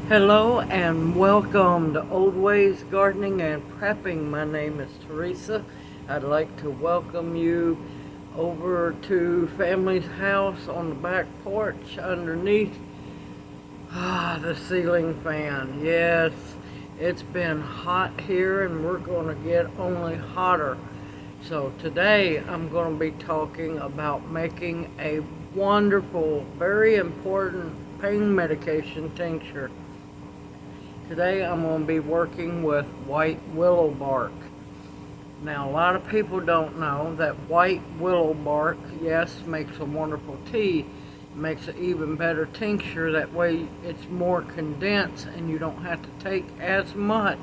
Hello and welcome to Old Ways Gardening and Prepping. My name is Teresa. I'd like to welcome you over to family's house on the back porch underneath the ceiling fan. Yes, it's been hot here and we're going to get only hotter. So today I'm going to be talking about making a wonderful, very important pain medication tincture. Today I'm going to be working with white willow bark. Now a lot of people don't know that white willow bark, yes, makes a wonderful tea, makes an even better tincture. That way it's more condensed and you don't have to take as much,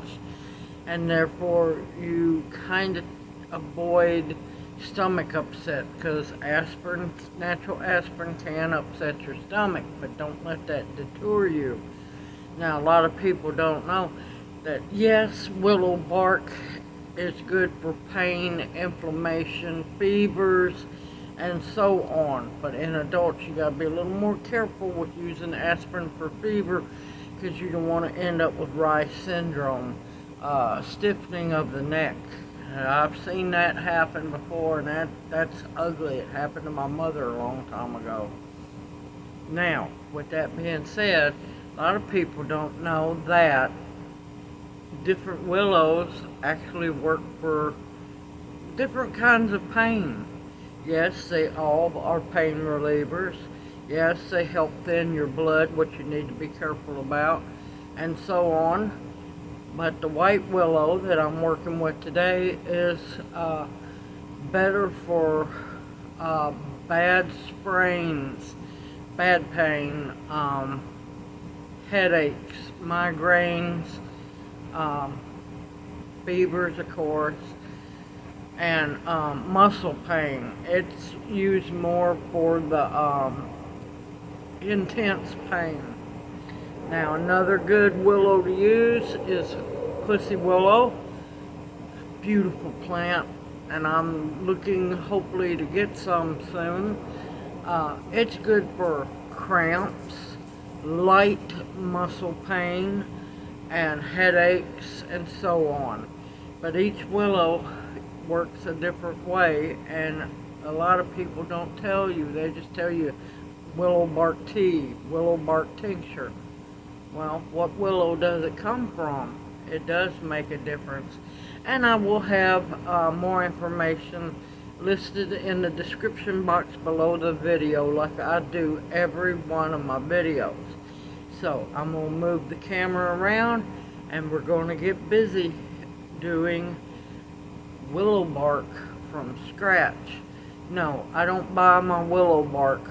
and therefore you kind of avoid stomach upset, because aspirin, natural aspirin can upset your stomach, but don't let that deter you. Now, a lot of people don't know that, yes, willow bark is good for pain, inflammation, fevers, and so on. But in adults, you got to be a little more careful with using aspirin for fever, because you don't want to end up with Rye syndrome, stiffening of the neck. I've seen that happen before, and that's ugly. It happened to my mother a long time ago. Now, with that being said, a lot of people don't know that different willows actually work for different kinds of pain. Yes, they all are pain relievers. Yes, they help thin your blood, which you need to be careful about, and so on. But the white willow that I'm working with today is better for bad sprains, bad pain, headaches, migraines, fevers, of course, and muscle pain. It's used more for the intense pain. Now, another good willow to use is pussy willow. Beautiful plant, and I'm looking hopefully to get some soon. It's good for cramps, light muscle pain, and headaches, and so on. But each willow works a different way, and a lot of people don't tell you. They just tell you willow bark tea, willow bark tincture. Well, what willow does it come from? It does make a difference. And I will have more information listed in the description box below the video, like I do every one of my videos. So I'm going to move the camera around and we're going to get busy doing willow bark from scratch. No, I don't buy my willow bark,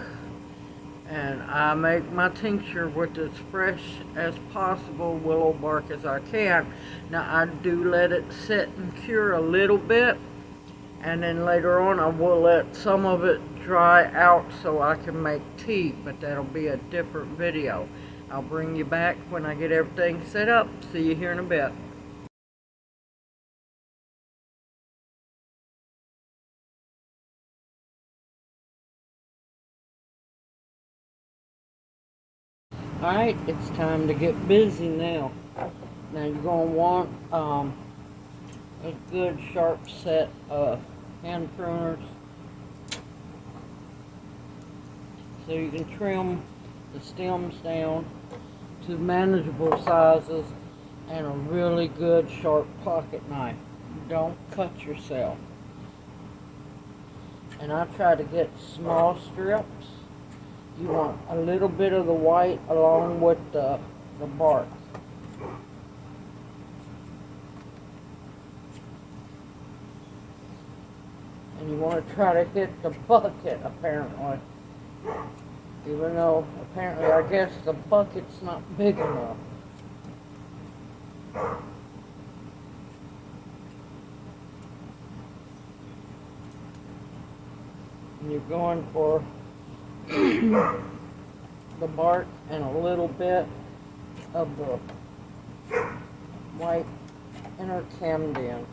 and I make my tincture with as fresh as possible willow bark as I can. Now I do let it sit and cure a little bit, and then later on I will let some of it dry out so I can make tea, but that'll be a different video. I'll bring you back when I get everything set up. See you here in a bit. Alright, it's time to get busy now. Now you're going to want a good sharp set of hand pruners so you can trim the stems down to manageable sizes, and a really good sharp pocket knife. Don't cut yourself. And I try to get small strips. You want a little bit of the white along with the bark. And you want to try to hit the bucket, apparently. Even though, apparently, I guess the bucket's not big enough. And you're going for the bark and a little bit of the white inner camden.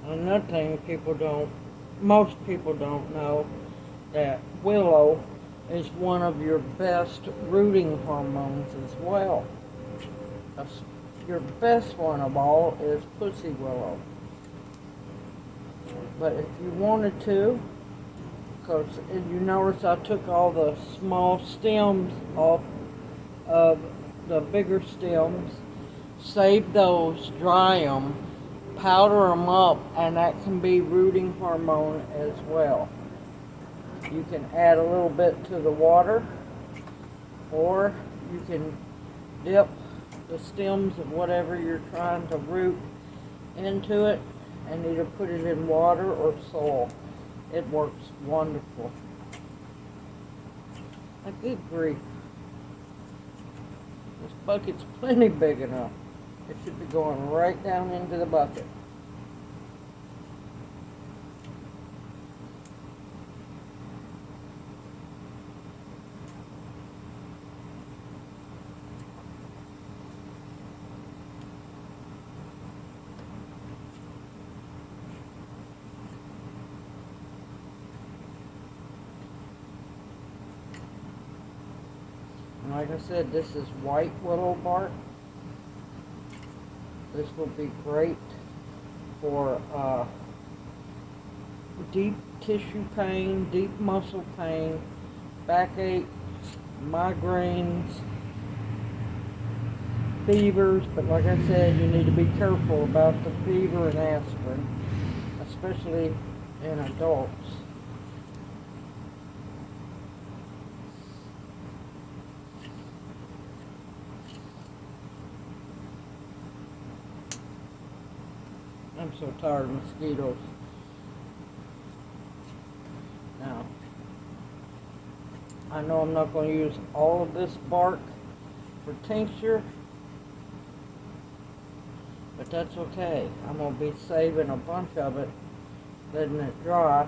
Another thing most people don't know, that willow is one of your best rooting hormones as well. That's- Your best one of all is pussy willow. But if you wanted to, because you notice I took all the small stems off of the bigger stems, save those, dry them, powder them up, and that can be rooting hormone as well. You can add a little bit to the water, or you can dip the stems of whatever you're trying to root into it and either put it in water or soil. It works wonderful. A good grief. This bucket's plenty big enough. It should be going right down into the bucket. And like I said, this is white willow bark. This will be great for deep tissue pain, deep muscle pain, backaches, migraines, fevers. But like I said, you need to be careful about the fever and aspirin, especially in adults. I'm so tired of mosquitoes. Now, I know I'm not going to use all of this bark for tincture, but that's okay. I'm going to be saving a bunch of it, letting it dry.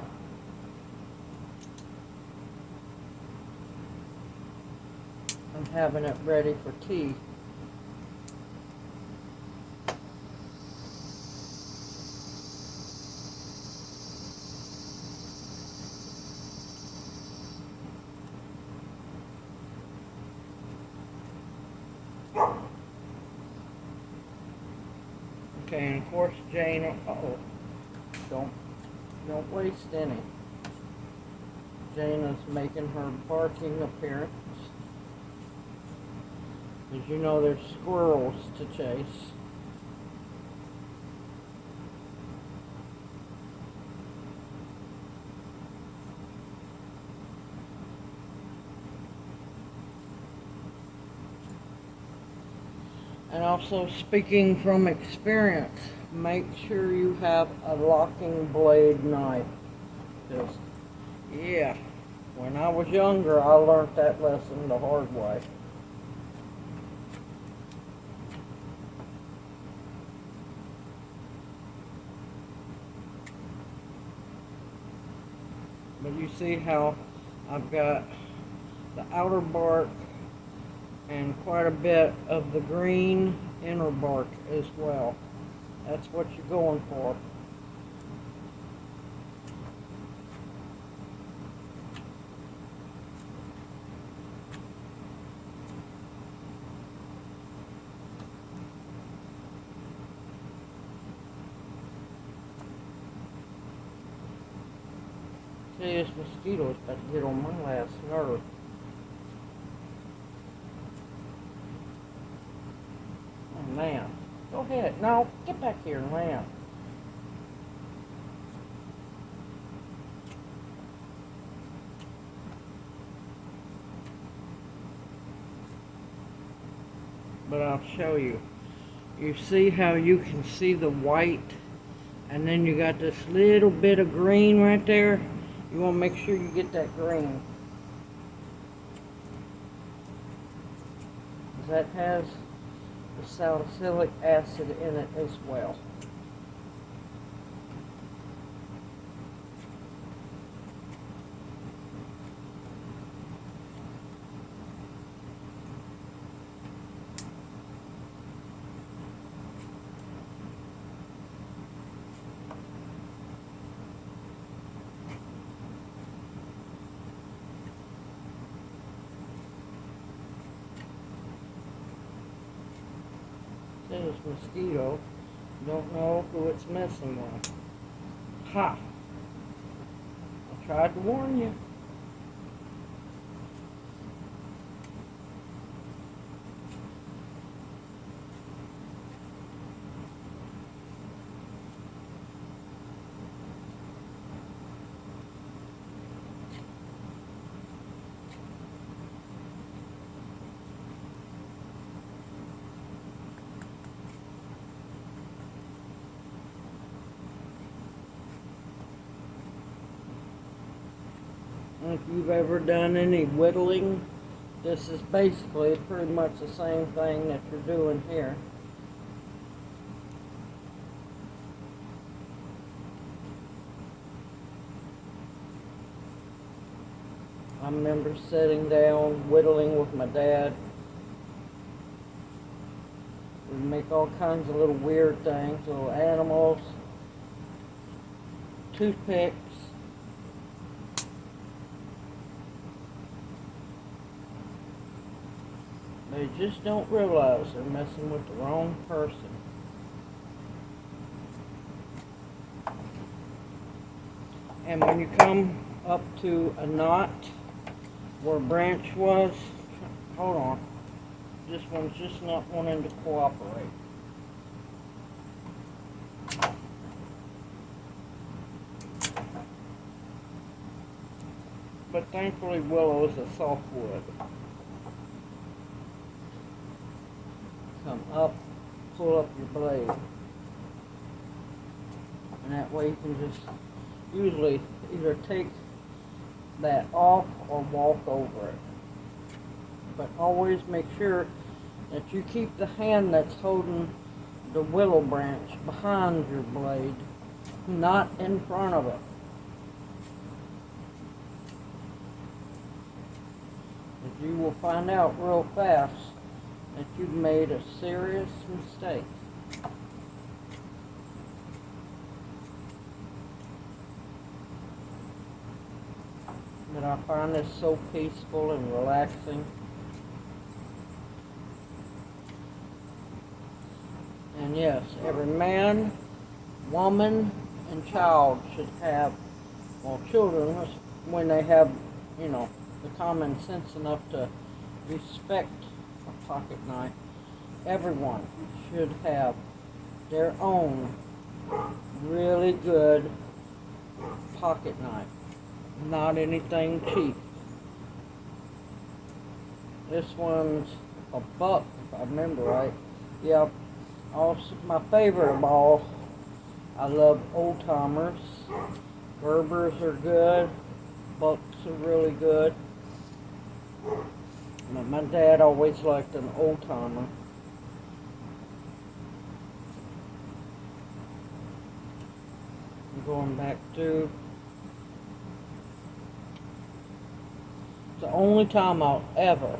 And having it ready for tea. Okay, and of course Jane, don't waste any. Jane is making her barking appearance. As you know, there's squirrels to chase. And also, speaking from experience, make sure you have a locking blade knife. Because, yeah, when I was younger, I learned that lesson the hard way. But you see how I've got the outer bark and quite a bit of the green inner bark as well. That's what you're going for. See, this mosquito is about to get on my last nerve. Oh man, go ahead. No, get back here and land. But I'll show you. You see how you can see the white, and then you got this little bit of green right there? You want to make sure you get that green. That has the salicylic acid in it as well. this mosquito. Don't know who it's messing with. Ha! I tried to warn you. If you've ever done any whittling, this is basically pretty much the same thing that you're doing here. I remember sitting down, whittling with my dad. We'd make all kinds of little weird things, little animals, toothpicks. They just don't realize they're messing with the wrong person. And when you come up to a knot where a branch was, hold on, this one's just not wanting to cooperate. But thankfully willow is a softwood. Come up, pull up your blade, and that way you can just usually either take that off or walk over it. But always make sure that you keep the hand that's holding the willow branch behind your blade, not in front of it. If you will find out real fast that you've made a serious mistake. But I find this so peaceful and relaxing. And yes, every man, woman, and child should have, well, children, when they have, you know, the common sense enough to respect a pocket knife, everyone should have their own really good pocket knife. Not anything cheap. This one's a buck, if I remember right. Yep. Also, my favorite of all, I love old timers. Gerbers are good. Bucks are really good. But my dad always liked an old timer. I'm going back to. The only time I'll ever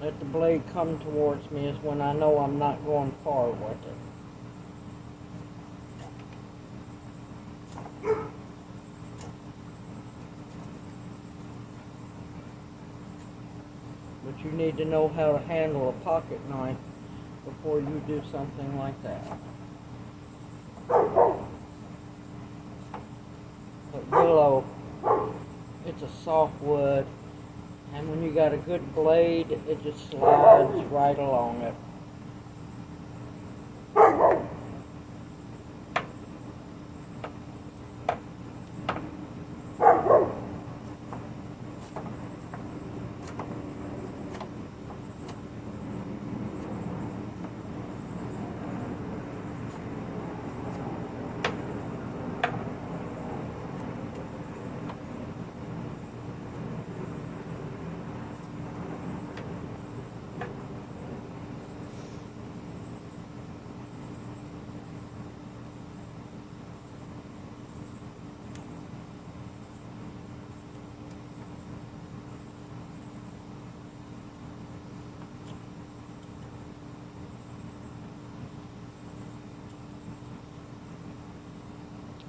let the blade come towards me is when I know I'm not going far with it. But you need to know how to handle a pocket knife before you do something like that. But willow, it's a soft wood, and when you got a good blade, it just slides right along it.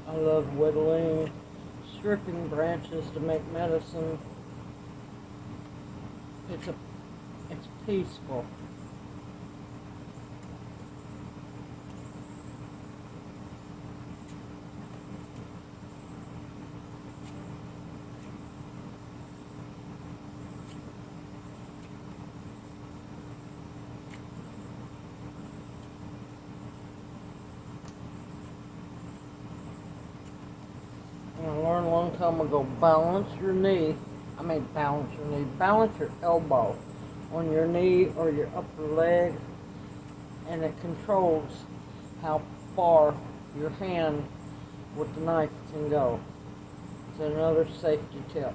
I love whittling, stripping branches to make medicine. It's peaceful. tell them to go balance your knee. Balance your elbow on your knee or your upper leg, and it controls how far your hand with the knife can go. It's another safety tip.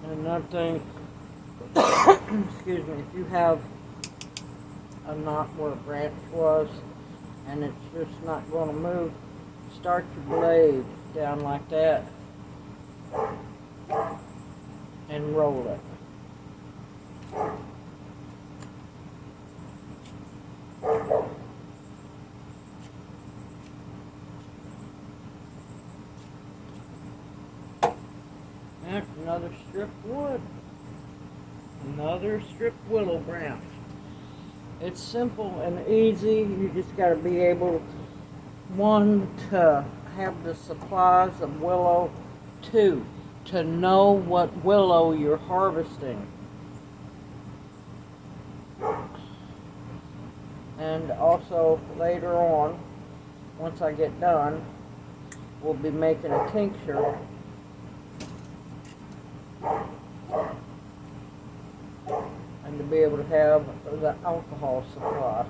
And another thing, excuse me, if you have a knot where a branch was and it's just not going to move, start your blade down like that and roll it. And another strip of wood. Another strip willow branch. It's simple and easy. You just got to be able, one, to have the supplies of willow, two, to know what willow you're harvesting. And also later on, once I get done, we'll be making a tincture. And to be able to have the alcohol supply.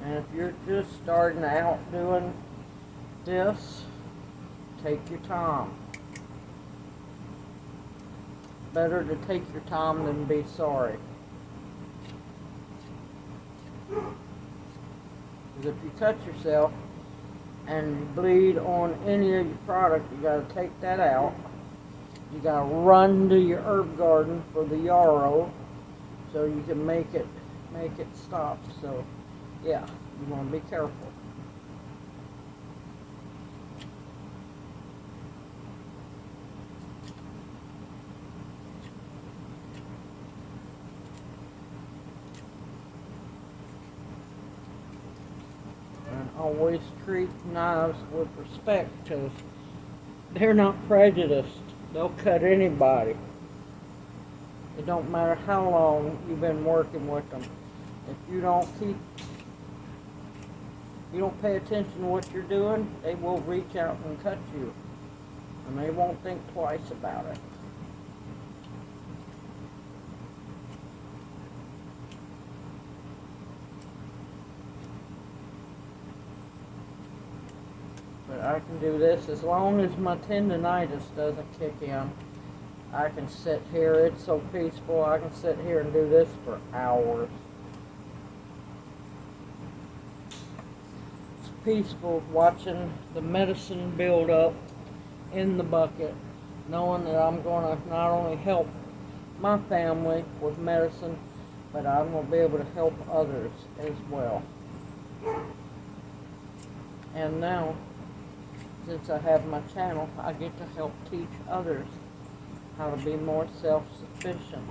And if you're just starting out doing this, take your time. Better to take your time than be sorry. Because if you cut yourself and you bleed on any of your product, you got to take that out. You got to run to your herb garden for the yarrow so you can make it stop. So yeah, you want to be careful. And always treat knives with respect, because they're not prejudiced. They'll cut anybody. It don't matter how long you've been working with them. If you don't pay attention to what you're doing, they will reach out and cut you. And they won't think twice about it. But I can do this as long as my tendonitis doesn't kick in. I can sit here, it's so peaceful, I can sit here and do this for hours. It's peaceful watching the medicine build up in the bucket, knowing that I'm going to not only help my family with medicine, but I'm going to be able to help others as well. And now, since I have my channel, I get to help teach others how to be more self-sufficient.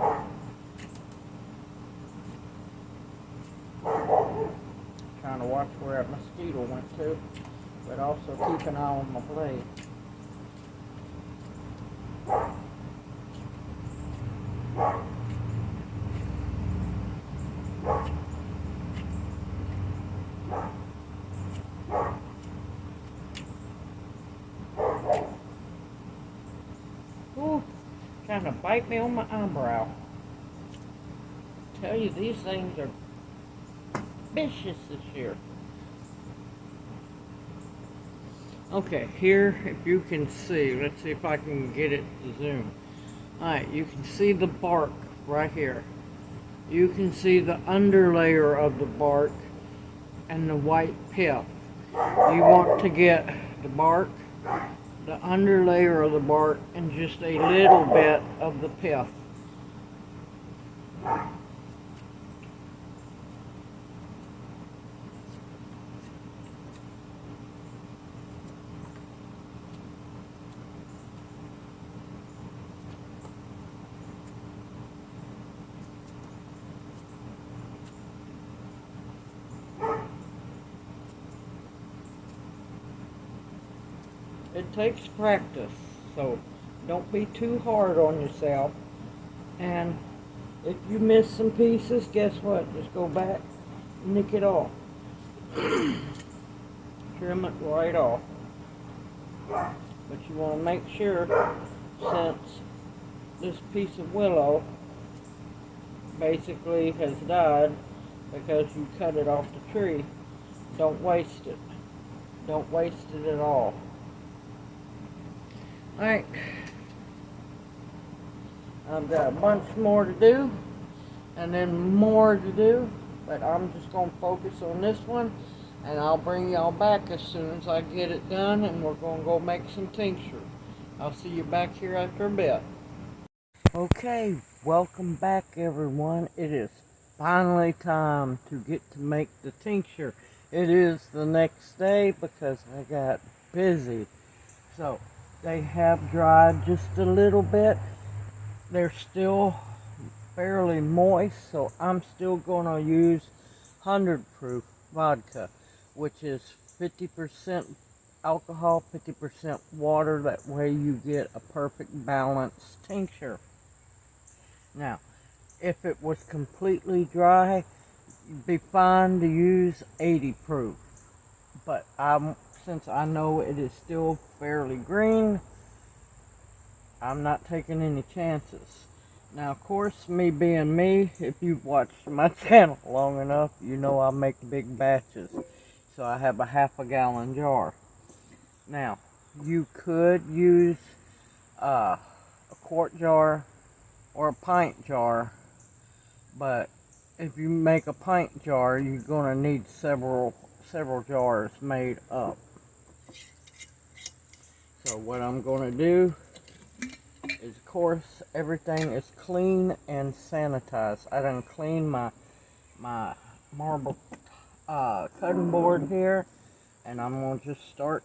Trying to watch where that mosquito went to, but also keep an eye on my blade. Ooh, trying to bite me on my eyebrow. I tell you, these things are vicious this year. Okay, here, if you can see, let's see if I can get it to zoom. Alright, you can see the bark right here. You can see the underlayer of the bark and the white pith. You want to get the bark, the underlayer of the bark, and just a little bit of the pith. It takes practice, so don't be too hard on yourself. And if you miss some pieces, guess what? Just go back, nick it off. Trim it right off. But you want to make sure, since this piece of willow basically has died because you cut it off the tree, don't waste it. Don't waste it at all. Alright, I've got a bunch more to do, and then more to do, but I'm just going to focus on this one, and I'll bring y'all back as soon as I get it done, and we're going to go make some tincture. I'll see you back here after a bit. Okay, welcome back everyone. It is finally time to get to make the tincture. It is the next day because I got busy. So, they have dried just a little bit. They're still fairly moist, so I'm still going to use 100 proof vodka, which is 50% alcohol, 50% water. That way you get a perfect balanced tincture. Now, if it was completely dry, it'd be fine to use 80 proof. But since I know it is still fairly green, I'm not taking any chances. Now, of course, me being me, if you've watched my channel long enough, you know I make big batches. So I have a half-a-gallon jar. Now, you could use a quart jar or a pint jar, but if you make a pint jar, you're going to need several jars made up. So what I'm going to do is, of course, everything is clean and sanitized. I done cleaned my marble cutting board here, and I'm going to just start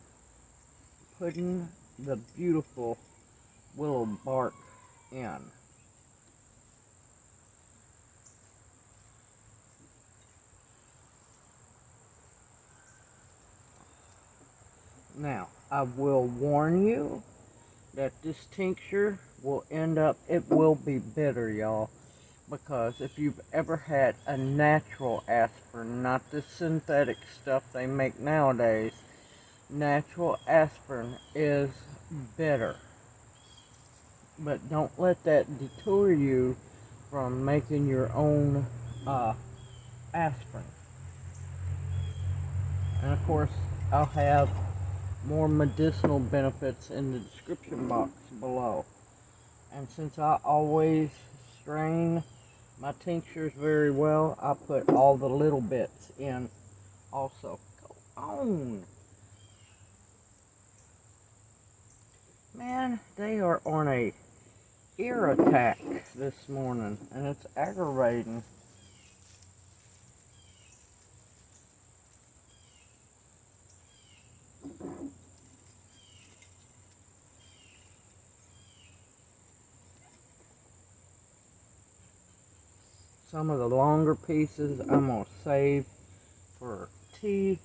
putting the beautiful willow bark in. Now, I will warn you that this tincture will it will be bitter, y'all. Because if you've ever had a natural aspirin, not the synthetic stuff they make nowadays, natural aspirin is bitter. But don't let that deter you from making your own aspirin. And of course, I'll have more medicinal benefits in the description box below. And since I always strain my tinctures very well, I put all the little bits in also. Go on! Man, they are on a ear attack this morning, and it's aggravating. Some of the longer pieces I'm going to save for tea.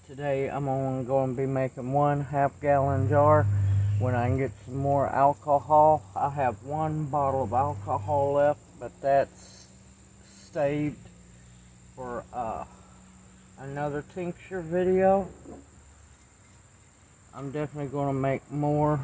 Today I'm only going to be making one half-gallon jar. When I can get some more alcohol, I have one bottle of alcohol left, but that's saved for another tincture video. I'm definitely going to make more.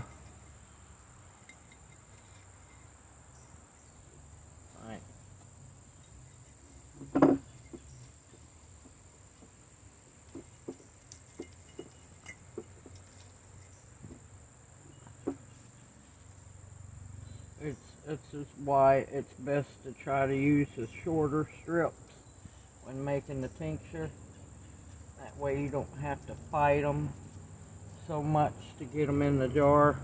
This is why it's best to try to use the shorter strips when making the tincture. That way you don't have to fight them so much to get them in the jar.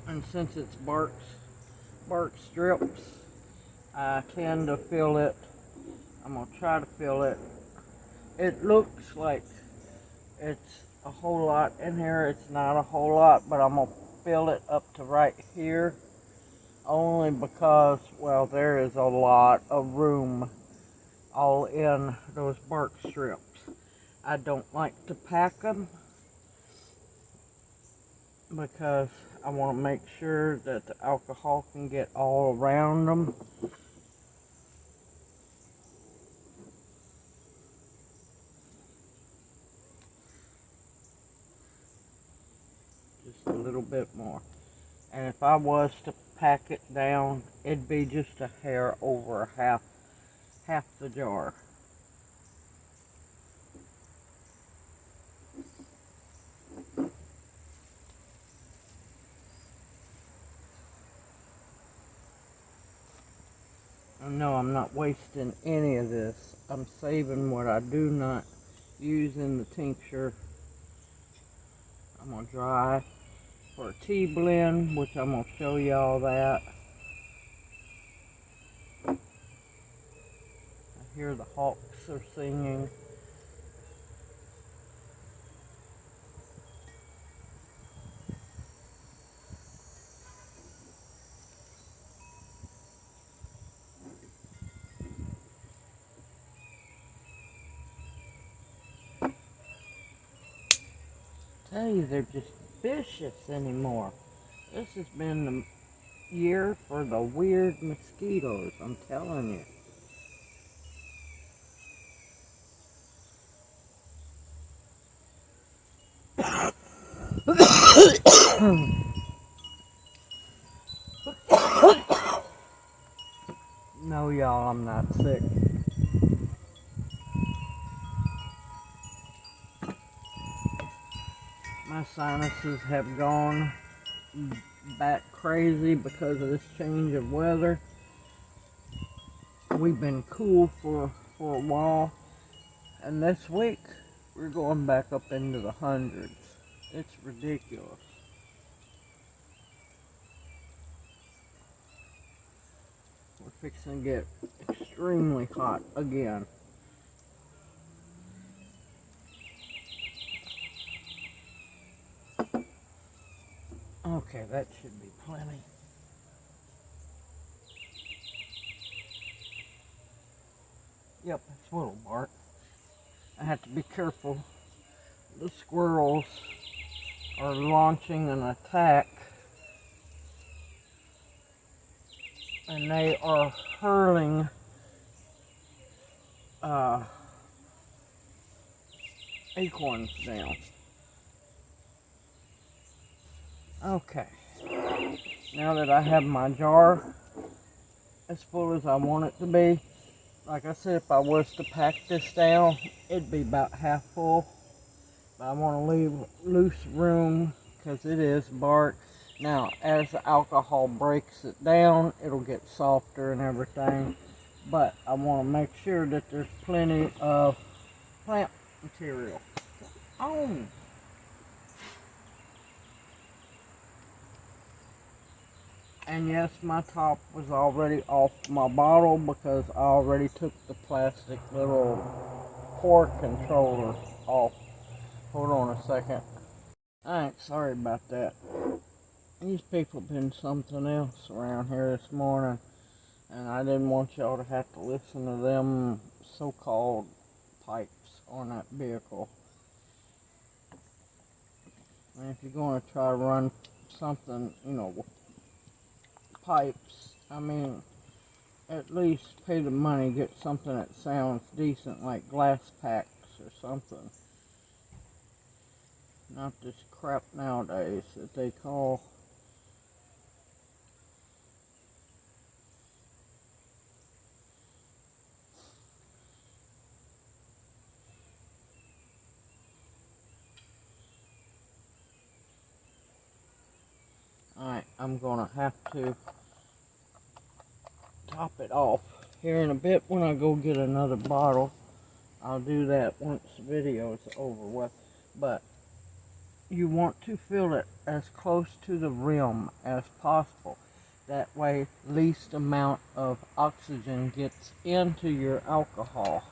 And since it's bark strips, I tend to fill it. I'm going to try to fill it. It looks like it's a whole lot in here. It's not a whole lot, but I'm going to fill it up to right here. Only because, well, there is a lot of room all in those bark strips. I don't like to pack them because I want to make sure that the alcohol can get all around them. Just a little bit more. And if I was to pack it down, it'd be just a hair over half the jar. No, I'm not wasting any of this. I'm saving what I do not use in the tincture. I'm going to dry for a tea blend, which I'm going to show y'all that. I hear the hawks are singing. Tell you, they're just vicious anymore. This has been the year for the weird mosquitoes, I'm telling you. No, y'all, I'm not sick. My sinuses have gone back crazy because of this change of weather. We've been cool for a while, and this week we're going back up into the hundreds. It's ridiculous. We're fixing to get extremely hot again. Okay, that should be plenty. Yep, it's willow bark. I have to be careful. The squirrels are launching an attack, and they are hurling acorns down. Okay, now that I have my jar as full as I want it to be, like I said, if I was to pack this down, it'd be about half full. But I want to leave loose room because it is bark. Now, as the alcohol breaks it down, it'll get softer and everything. But I want to make sure that there's plenty of plant material. Oh! And yes, my top was already off my bottle because I already took the plastic little pour controller off. Hold on a second. Alright, sorry about that. These people have been something else around here this morning, and I didn't want y'all to have to listen to them so-called pipes on that vehicle. And if you're going to try to run something, you know, with pipes, I mean, at least pay the money, get something that sounds decent, like glass packs or something. Not this crap nowadays that they call. Alright, I'm gonna have to top it off here in a bit. When I go get another bottle, I'll do that once the video is over with. But you want to fill it as close to the rim as possible. That way, least amount of oxygen gets into your alcohol.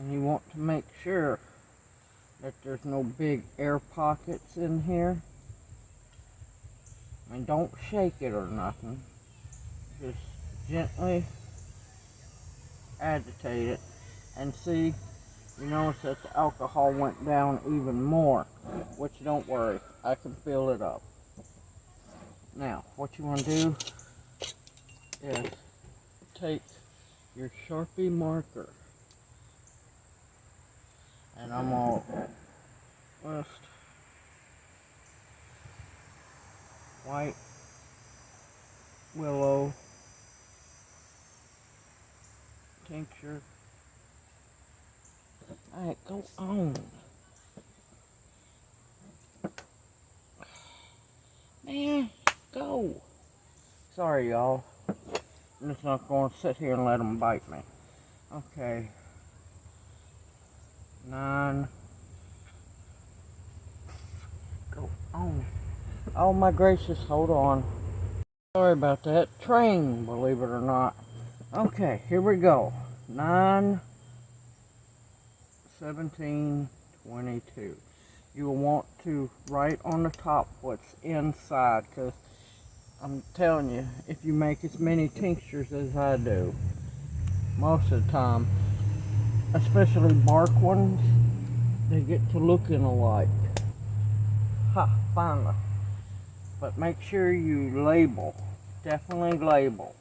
And you want to make sure that there's no big air pockets in here. And don't shake it or nothing. Just gently agitate it. And see, you notice that the alcohol went down even more. Which, don't worry, I can fill it up. Now, what you want to do is take your Sharpie marker. And I'm going to list White Willow Tincture. Alright, go on. Man, go. Sorry, y'all. I'm just not going to sit here and let them bite me. Okay. 9. Go on. Oh my gracious, hold on. Sorry about that. Train, believe it or not. Okay, here we go. 9, 17, 22. You will want to write on the top what's inside, because I'm telling you, if you make as many tinctures as I do, most of the time, especially bark ones, they get to looking alike. Ha, finally. But make sure you label, definitely label,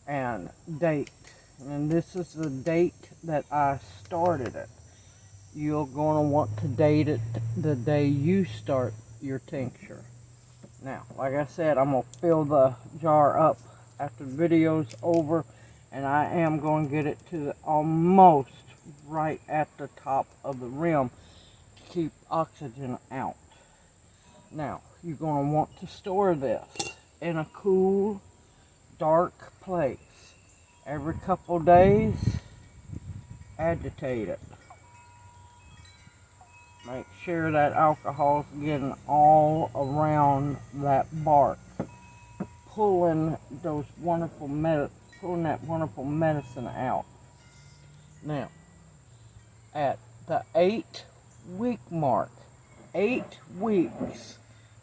and date. And this is the date that I started it. You're going to want to date it the day you start your tincture. Now, like I said, I'm going to fill the jar up after the video's over, and I am going to get it to almost right at the top of the rim to keep oxygen out. Now, you're going to want to store this in a cool, dark place. Every couple days, agitate it. Make sure that alcohol's getting all around that bark, pulling that wonderful medicine out. Now, at the 8-week mark, 8 weeks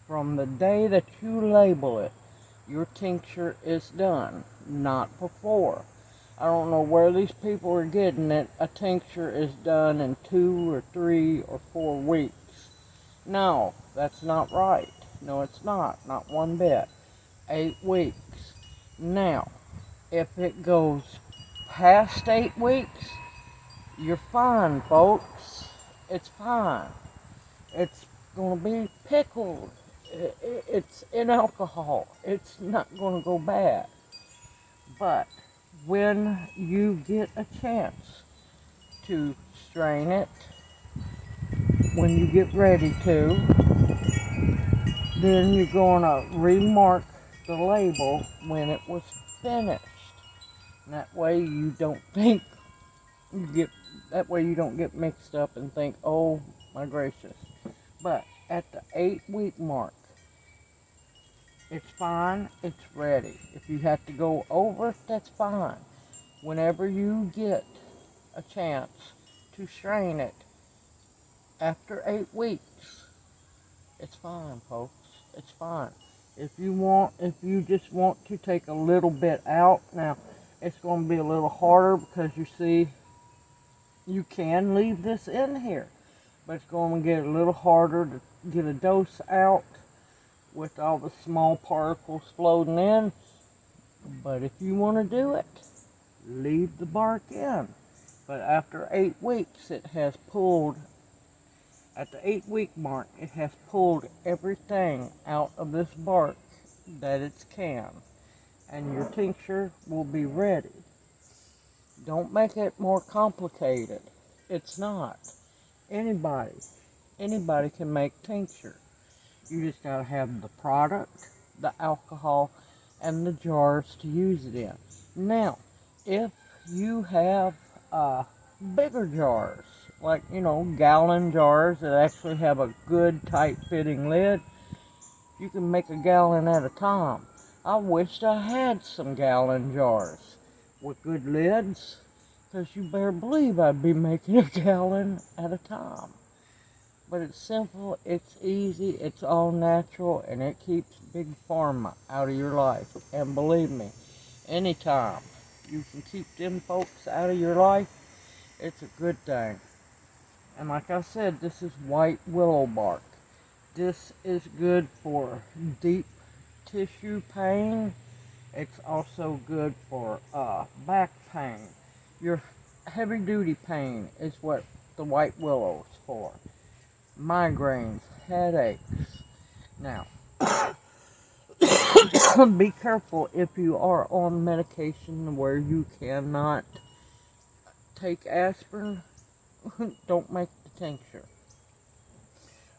from the day that you label it, your tincture is done, not before. I don't know where these people are getting it. A tincture is done in 2 or 3 or 4 weeks. No, that's not right. No, it's not. Not one bit. 8 weeks. Now, if it goes past 8 weeks, you're fine, folks. It's fine. It's going to be pickled. It's in alcohol. It's not going to go bad. But when you get a chance to strain it, when you get ready to, then you're going to remark the label when it was finished. And that way you don't think that way you don't get mixed up and think, oh my gracious. But at the 8-week mark, it's fine, it's ready. If you have to go over, that's fine. Whenever you get a chance to strain it after 8 weeks, it's fine, folks. It's fine. If you just want to take a little bit out, now it's going to be a little harder because you see, you can leave this in here, but it's going to get a little harder to get a dose out with all the small particles floating in. But if you want to do it, leave the bark in. But after 8 weeks, it has pulled, at the 8-week mark, it has pulled everything out of this bark that it can. And your tincture will be ready. Don't make it more complicated. It's not. Anybody can make tincture. You just gotta have the product, the alcohol, and the jars to use it in. Now, if you have bigger jars, like, gallon jars that actually have a good tight fitting lid, you can make a gallon at a time. I wished I had some gallon jars with good lids, because you better believe I'd be making a gallon at a time. But it's simple, it's easy, it's all natural, and it keeps big pharma out of your life. And believe me, anytime you can keep them folks out of your life, it's a good thing. And like I said, this is white willow bark. This is good for deep tissue pain. It's also good for back pain. Your heavy duty pain is what the white willow is for. Migraines, headaches. Now, be careful if you are on medication where you cannot take aspirin. Don't make the tincture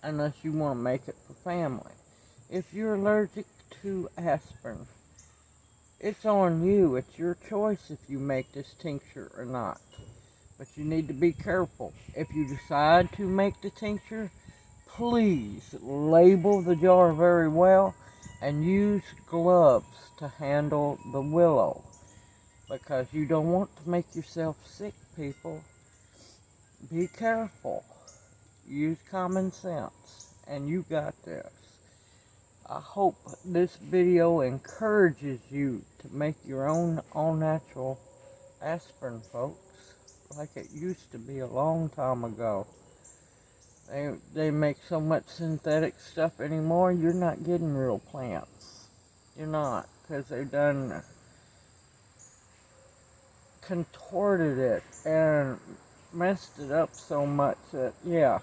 unless you want to make it for family. If you're allergic to aspirin, it's on you. It's your choice if you make this tincture or not. But you need to be careful. If you decide to make the tincture, please label the jar very well and use gloves to handle the willow, because you don't want to make yourself sick, people. Be careful. Use common sense, and you got this. I hope this video encourages you to make your own all-natural aspirin, folks, like it used to be a long time ago. They make so much synthetic stuff anymore, you're not getting real plants. You're not, because they've done contorted it and messed it up so much that, yeah,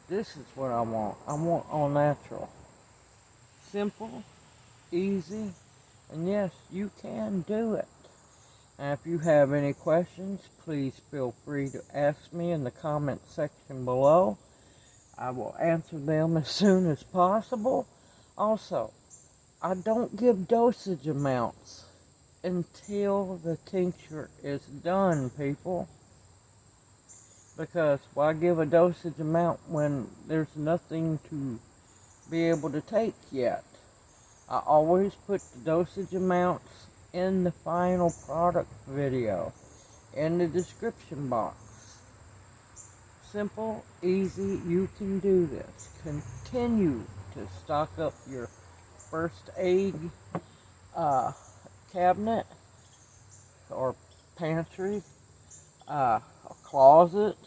this is what I want. I want all natural. Simple, easy, and yes, you can do it. And if you have any questions, please feel free to ask me in the comment section below. I will answer them as soon as possible. Also, I don't give dosage amounts until the tincture is done, people. Because why give a dosage amount when there's nothing to be able to take yet? I always put the dosage amounts in the final product video in the description box. Simple, easy, you can do this. Continue to stock up your first aid cabinet or pantry, a closet.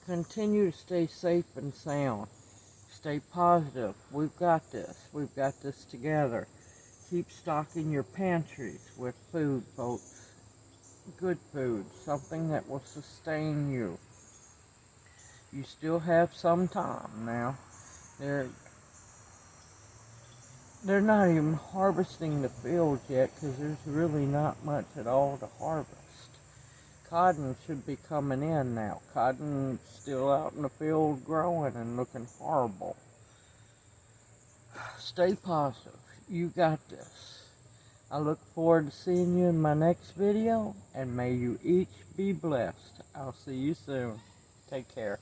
Continue to stay safe and sound. Stay positive. We've got this. We've got this together. Keep stocking your pantries with food, folks. Good food. Something that will sustain you. You still have some time now. They're not even harvesting the fields yet, because there's really not much at all to harvest. Cotton should be coming in now. Cotton's still out in the field growing and looking horrible. Stay positive. You got this. I look forward to seeing you in my next video, and may you each be blessed. I'll see you soon. Take care.